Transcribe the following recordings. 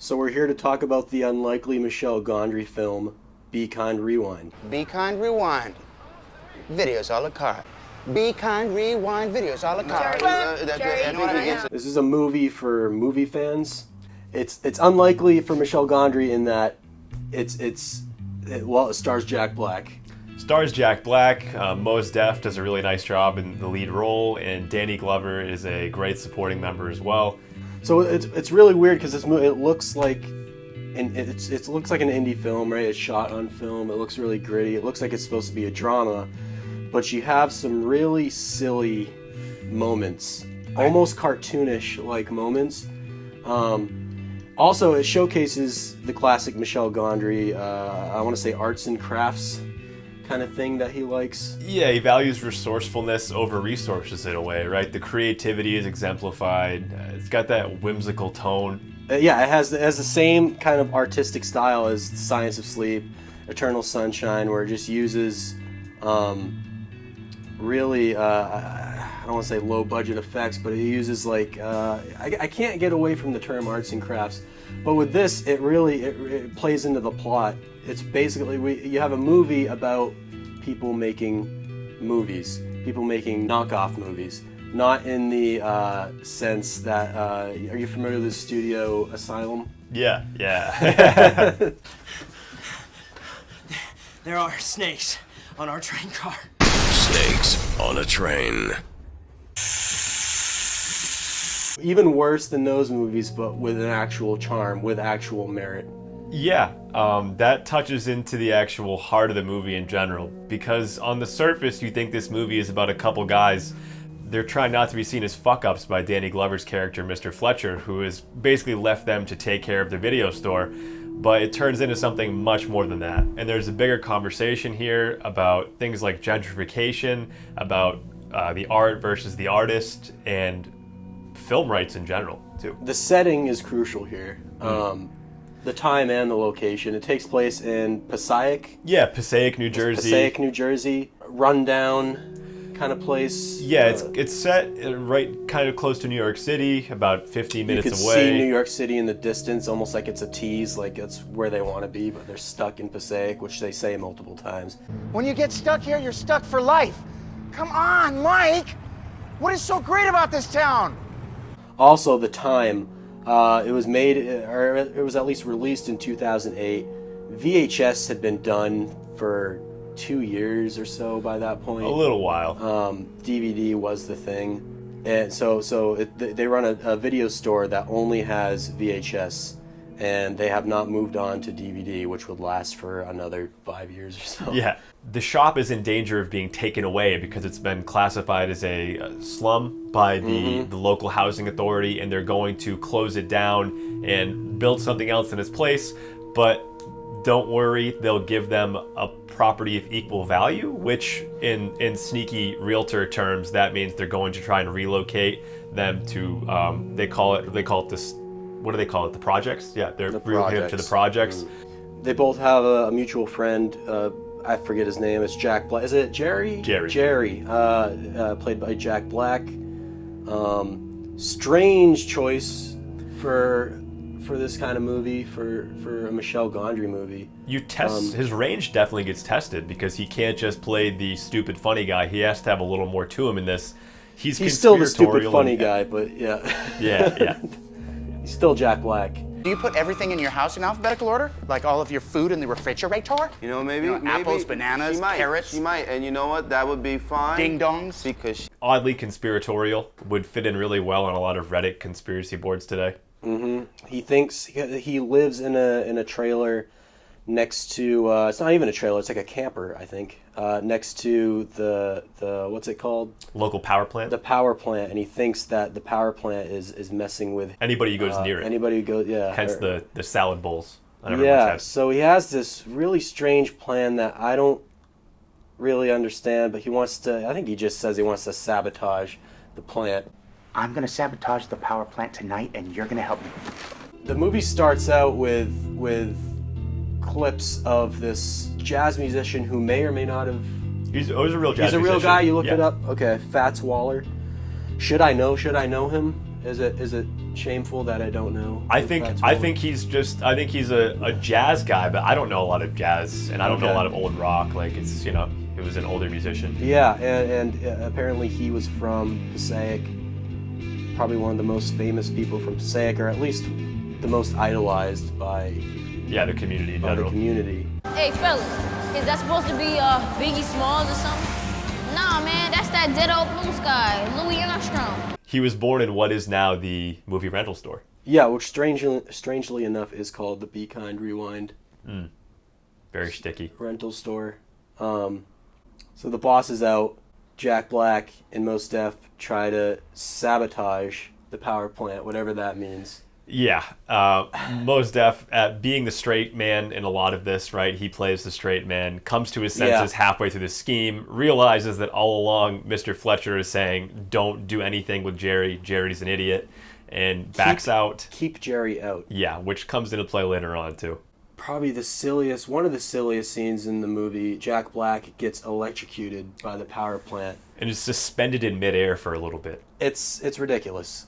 So we're here to talk about the unlikely Michel Gondry film, Be Kind Rewind. Be Kind Rewind. Videos a la carte. Be Kind Rewind. Videos a la carte. This is a movie for movie fans. It's unlikely for Michel Gondry in that it stars Jack Black. Stars Jack Black. Mos Def does a really nice job in the lead role, and Danny Glover is a great supporting member as well. So it's really weird because this movie, it looks like it looks like an indie film, right? It's shot on film. It looks really gritty. It looks like it's supposed to be a drama, but you have some really silly moments, almost cartoonish like moments. Also, it showcases the classic Michel Gondry, I want to say arts and crafts kind of thing that he likes. Yeah, he values resourcefulness over resources in a way, right? The creativity is exemplified. It's got that whimsical tone. It has the same kind of artistic style as Science of Sleep, Eternal Sunshine, where it just uses really, I don't want to say low budget effects, but it uses like, I can't get away from the term arts and crafts, but with this, it plays into the plot. It's basically, you have a movie about people making movies, people making knockoff movies, not in the sense that, are you familiar with the Studio Asylum? Yeah. There are snakes on our train car. Snakes on a train. Even worse than those movies, but with an actual charm, with actual merit. Yeah, that touches into the actual heart of the movie in general, because on the surface you think this movie is about a couple guys. They're trying not to be seen as fuck-ups by Danny Glover's character, Mr. Fletcher, who has basically left them to take care of the video store, but it turns into something much more than that. And there's a bigger conversation here about things like gentrification, about the art versus the artist, and film rights in general, too. The setting is crucial here. The time and the location. It takes place in Passaic. Yeah, Passaic, New Jersey. Passaic, New Jersey. Rundown kind of place. Yeah, it's set right kind of close to New York City, about 15 minutes away. You can see New York City in the distance, almost like it's a tease, like it's where they want to be, but they're stuck in Passaic, which they say multiple times. When you get stuck here, you're stuck for life. Come on, Mike. What is so great about this town? Also, the time. It was made, or it was at least released in 2008. VHS had been done for 2 years or so by that point. A little while. DVD was the thing. And they run a video store that only has VHS, and they have not moved on to DVD, which would last for another 5 years or so. Yeah. The shop is in danger of being taken away because it's been classified as a slum by the local housing authority, and they're going to close it down and build something else in its place. But don't worry, they'll give them a property of equal value, which in sneaky realtor terms, that means they're going to try and relocate them to, they call it this, what do they call it? The projects? Yeah, they're relocating to the projects. They both have a mutual friend, I forget his name. It's Jack Black. Is it Jerry? Jerry. Played by Jack Black. Strange choice for this kind of movie, for a Michel Gondry movie. His range definitely gets tested because he can't just play the stupid funny guy. He has to have a little more to him in this. He's still the stupid funny guy, but yeah. Yeah. He's still Jack Black. Do you put everything in your house in alphabetical order? Like all of your food in the refrigerator? You know, maybe apples, bananas, carrots. She might, and you know what? That would be fine. Ding dongs. Because oddly conspiratorial, would fit in really well on a lot of Reddit conspiracy boards today. He thinks he lives in a trailer next to it's not even a trailer, it's like a camper, I think, next to the what's it called? Local power plant. The power plant, and he thinks that the power plant is messing with anybody who goes near it. Anybody who goes, yeah. Hence the salad bowls. Yeah, so he has this really strange plan that I don't really understand, but I think he just says he wants to sabotage the plant. I'm gonna sabotage the power plant tonight, and you're gonna help me. The movie starts out with clips of this jazz musician who may or may not have... He's a real jazz musician. He's a real guy? You looked it up? Okay, Fats Waller. Should I know him? Should shameful that I don't know. I think he's a jazz guy, but I don't know a lot of jazz, and I don't know a lot of old rock. Like it's it was an older musician. Yeah, and apparently he was from Passaic, probably one of the most famous people from Passaic, or at least the most idolized by the community in by the general. community. Hey, fellas, is that supposed to be Biggie Smalls or something? Nah, man, that's that dead old blue sky, Louis Armstrong. He was born in what is now the movie rental store. Yeah, which strangely enough is called the Be Kind Rewind Very sticky. rental store. So the boss is out. Jack Black and Mos Def try to sabotage the power plant, whatever that means. Yeah, Mos Def, being the straight man in a lot of this, right? He plays the straight man, comes to his senses halfway through the scheme, realizes that all along Mr. Fletcher is saying, don't do anything with Jerry. Jerry's an idiot, and backs out. Keep Jerry out. Yeah, which comes into play later on, too. Probably one of the silliest scenes in the movie. Jack Black gets electrocuted by the power plant. And is suspended in midair for a little bit. It's ridiculous.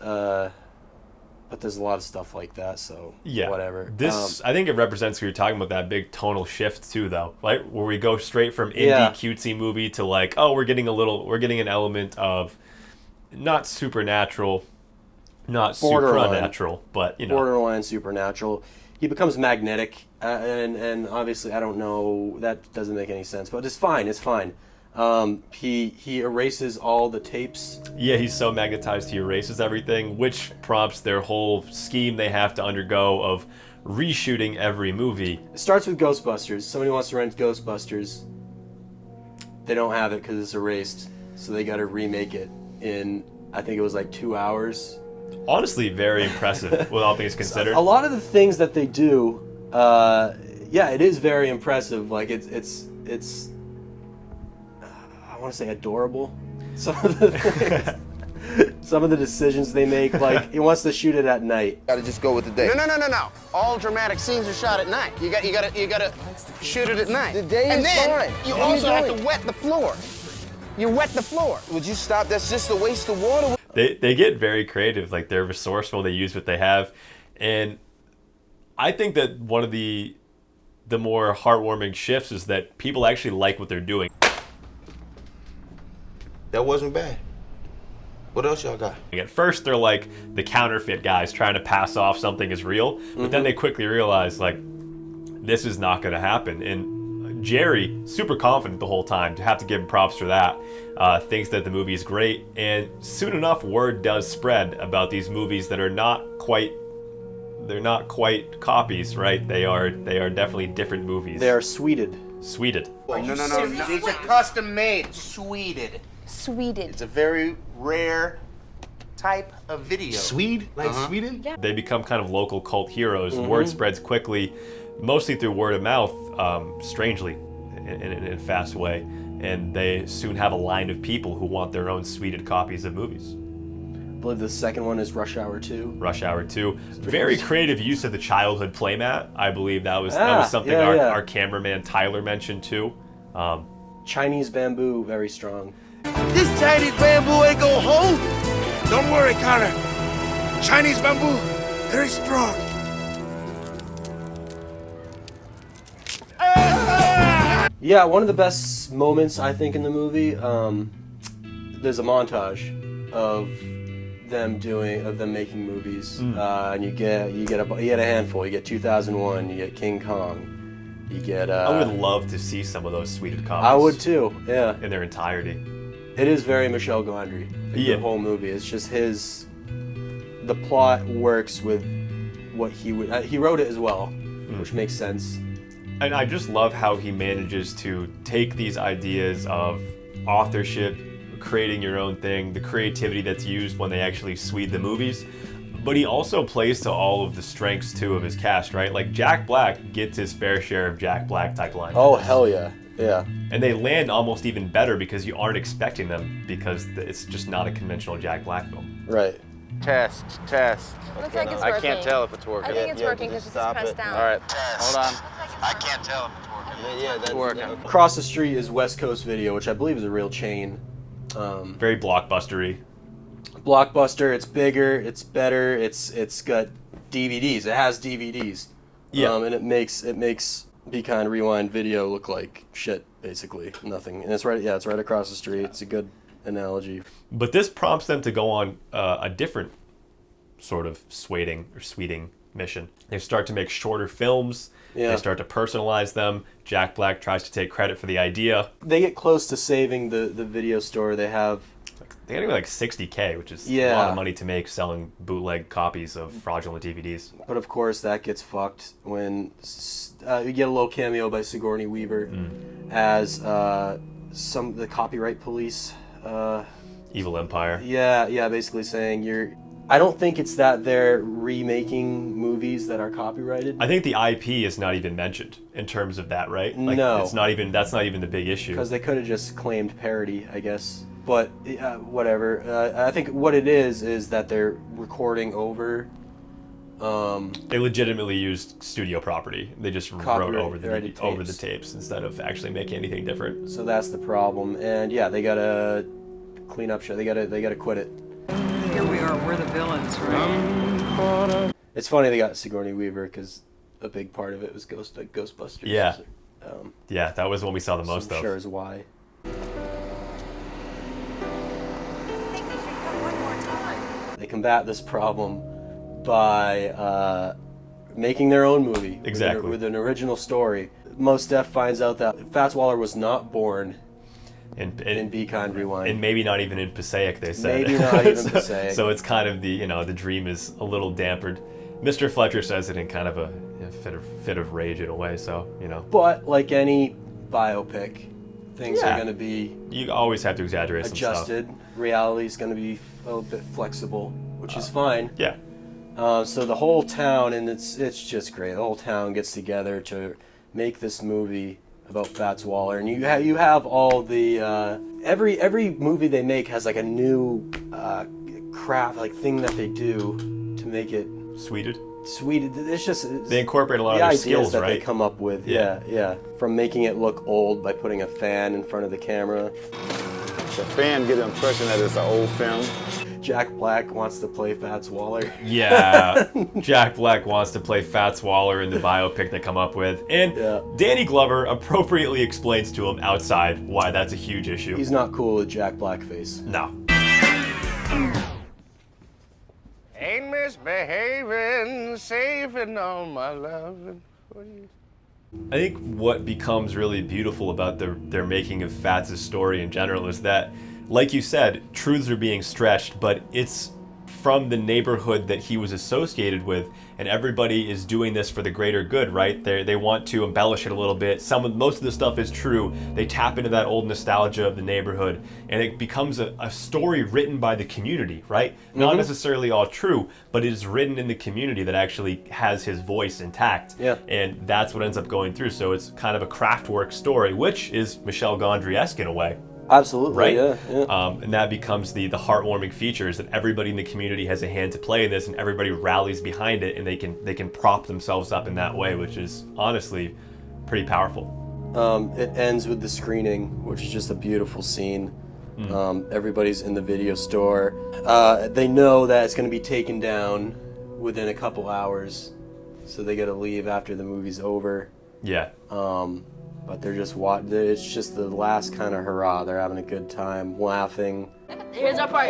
But there's a lot of stuff like that, so whatever. This, I think it represents what you're talking about, that big tonal shift too, though, right? Where we go straight from indie cutesy movie to like, oh, we're getting an element of not supernatural, not supernatural, but borderline supernatural. He becomes magnetic, and obviously I don't know, that doesn't make any sense, but it's fine. He erases all the tapes. Yeah, he's so magnetized he erases everything, which prompts their whole scheme they have to undergo of reshooting every movie. It starts with Ghostbusters. Somebody wants to rent Ghostbusters. They don't have it because it's erased, so they got to remake it in, I think it was like 2 hours. Honestly, very impressive with all things considered. A lot of the things that they do, it is very impressive. Like it's I want to say adorable. Some of the decisions they make, like he wants to shoot it at night. Gotta just go with the day. No. All dramatic scenes are shot at night. You gotta shoot it at night. The day is fine. You also have to wet the floor. You wet the floor. Would you stop? That's just a waste of water. They get very creative. Like they're resourceful. They use what they have, and I think that one of the more heartwarming shifts is that people actually like what they're doing. That wasn't bad. What else y'all got? At first, they're like the counterfeit guys trying to pass off something as real, but then they quickly realize, like, this is not going to happen. And Jerry, super confident the whole time, to have to give him props for that, thinks that the movie is great. And soon enough, word does spread about these movies that are not quite copies, right? They are definitely different movies. They are sweeted. No. These are custom made. Sweeted. It's a very rare type of video. Swede? Like Sweden? Yeah. They become kind of local cult heroes. Word spreads quickly, mostly through word of mouth, strangely, in a fast way. And they soon have a line of people who want their own sweeted copies of movies. I believe the second one is Rush Hour 2. Rush Hour 2. Very creative use of the childhood playmat. I believe that was something our cameraman Tyler mentioned too. Chinese bamboo, very strong. This Chinese bamboo ain't gonna hold. Don't worry, Connor. Chinese bamboo, very strong. Yeah, one of the best moments I think in the movie. There's a montage of them making movies, and you get a handful. You get 2001. You get King Kong. You get. I would love to see some of those sweeted copies. I would too. Yeah. In their entirety. It is very Michel Gondry. The whole movie. It's just the plot works with what he would. He wrote it as well, which makes sense. And I just love how he manages to take these ideas of authorship, creating your own thing, the creativity that's used when they actually Swede the movies, but he also plays to all of the strengths too of his cast, right? Like Jack Black gets his fair share of Jack Black type lines. Oh hell yeah, yeah. And they land almost even better because you aren't expecting them, because it's just not a conventional Jack Black film. Right. Test. Looks like it's working. I can't tell if it's working. I think it's working because it's pressed down. All right, hold on. I can't tell if it's working. Yeah, that's working. Across the street is West Coast Video, which I believe is a real chain. Very blockbustery. Blockbuster. It's bigger. It's better. It's got DVDs. It has DVDs. Yeah. And it makes Be Kind Rewind video look like shit, basically nothing. And it's right across the street. It's a good analogy. But this prompts them to go on a different sort of sweeting mission. They start to make shorter films. Yeah. They start to personalize them. Jack Black tries to take credit for the idea. They get close to saving the video store. They have... They got like $60K, which is a lot of money to make selling bootleg copies of fraudulent DVDs. But of course, that gets fucked when you get a little cameo by Sigourney Weaver as the copyright police. Evil Empire. Yeah, basically saying I don't think it's that they're remaking movies that are copyrighted. I think the IP is not even mentioned in terms of that, right? Like, no, that's not even the big issue. Because they could have just claimed parody, I guess. But whatever. I think what it is that they're recording over. They legitimately used studio property. They just wrote over the tapes instead of actually making anything different. So that's the problem. And yeah, they gotta clean up shit. They gotta quit it. Here we are. We're the villains, right? It's funny they got Sigourney Weaver because a big part of it was Ghostbusters. Yeah. Yeah, that was when we saw the most of. I'm sure is why. They combat this problem by making their own movie. Exactly. With an original story. Mos Def finds out that Fats Waller was not born in Be Kind Rewind. And maybe not even in Passaic, they said. Maybe not even Passaic. So it's kind of the dream is a little dampened. Mr. Fletcher says it in kind of a fit of rage in a way, so, But like any biopic, things are going to be... You always have to exaggerate adjusted. some stuff. Reality's going to be a little bit flexible, which is fine. Yeah. So the whole town, and it's just great. The whole town gets together to make this movie about Fats Waller, and you have all the every movie they make has like a new craft, like thing that they do to make it sweeted. It's just they incorporate a lot of the their ideas skills, that right? they come up with. Yeah. From making it look old by putting a fan in front of the camera. The fan get the impression that it's an old film. Jack Black wants to play Fats Waller. Yeah, Jack Black wants to play Fats Waller in the biopic they come up with. And Danny Glover appropriately explains to him outside why that's a huge issue. He's not cool with Jack Blackface. No. Ain't misbehaving, saving all my loving for you. I think what becomes really beautiful about their making of Fats' story in general is that, like you said, truths are being stretched, but it's from the neighborhood that he was associated with, and everybody is doing this for the greater good, right? They want to embellish it a little bit. Most of the stuff is true. They tap into that old nostalgia of the neighborhood, and it becomes a story written by the community, right? Not necessarily all true, but it is written in the community that actually has his voice intact. Yeah. And that's what ends up going through. So it's kind of a Kraftwerk story, which is Michel Gondry-esque in a way. Absolutely, right? Yeah. And that becomes the heartwarming feature is that everybody in the community has a hand to play in this, and everybody rallies behind it, and they can prop themselves up in that way, which is honestly pretty powerful. It ends with the screening, which is just a beautiful scene. Everybody's in the video store. They know that it's going to be taken down within a couple hours, so they got to leave after the movie's over. Yeah. But they're just it's just the last kind of hurrah. They're having a good time, laughing. Here's our part.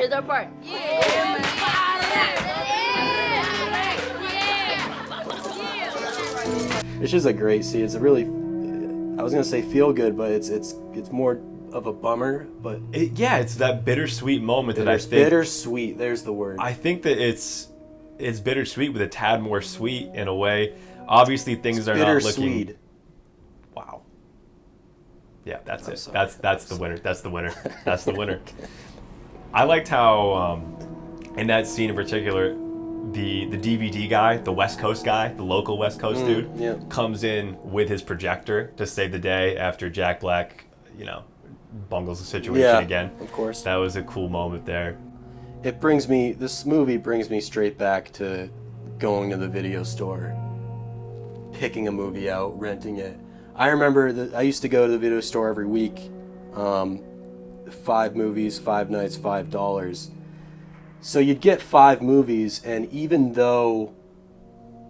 It's just a great scene. It's a really, I was gonna say feel good, but it's more of a bummer. But it's that bittersweet moment that I think. Bittersweet. There's the word. I think that it's bittersweet with a tad more sweet in a way. Obviously, things are not looking. Wow. Yeah, that's it. Sorry. That's the winner. That's the winner. That's the winner. I liked how, in that scene in particular, the DVD guy, the West Coast guy, the local West Coast dude, comes in with his projector to save the day after Jack Black, bungles the situation again. Of course. That was a cool moment there. This movie brings me straight back to going to the video store, picking a movie out, renting it. I remember that I used to go to the video store every week, 5 movies, 5 nights, $5. So you'd get 5 movies, and even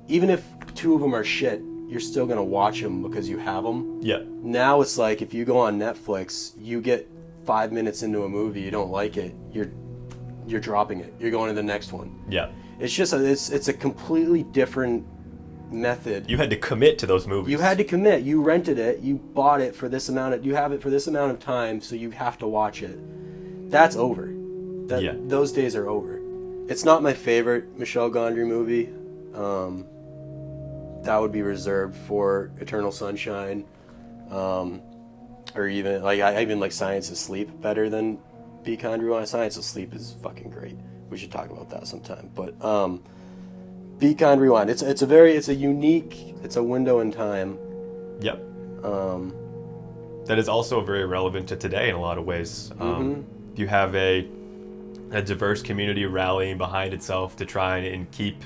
if 2 of them are shit, you're still gonna watch them because you have them. Yeah. Now it's like if you go on Netflix, you get 5 minutes into a movie, you don't like it, you're dropping it. You're going to the next one. Yeah. It's just it's a completely different method. You had to commit to those movies. You had to commit. You rented it. You bought it for this amount of. You have it for this amount of time, so you have to watch it. That's over. Those days are over. It's not my favorite Michel Gondry movie. That would be reserved for Eternal Sunshine, or even I even like Science of Sleep better than Be Kind Rewind. Science of Sleep is fucking great. We should talk about that sometime. But Be Kind Rewind. It's a unique. It's a window in time. Yep. That is also very relevant to today in a lot of ways. You have a diverse community rallying behind itself to try and keep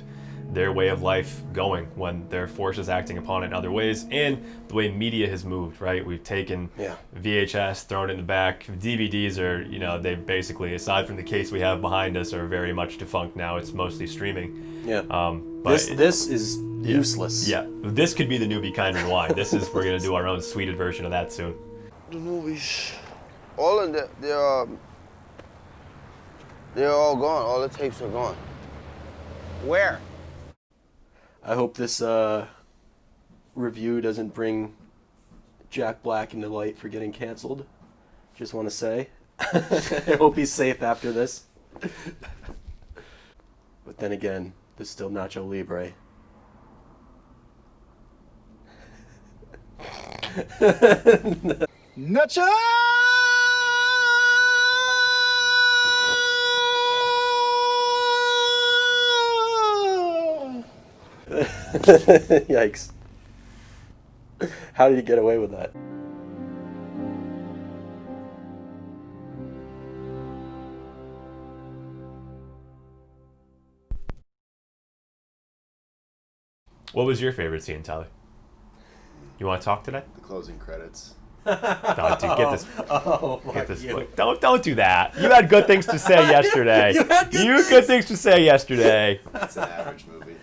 their way of life going when there are forces acting upon it in other ways, and the way media has moved, right? We've taken VHS, thrown it in the back. DVDs are, they basically, aside from the case we have behind us, are very much defunct now. It's mostly streaming. Yeah. But this is useless. Yeah. This could be the new Be Kind Rewind. We're going to do our own sweeted version of that soon. The movies, all of them, they're all gone. All the tapes are gone. Where? I hope this review doesn't bring Jack Black into light for getting canceled. Just want to say. I hope he's safe after this. But then again, there's still Nacho Libre. Nacho! Yikes. How did he get away with that? What was your favorite scene, Tyler? You want to talk today? The closing credits. No, dude, get this. Get this. Don't do that. You had good things to say yesterday. You had good things to say yesterday. It's an average movie.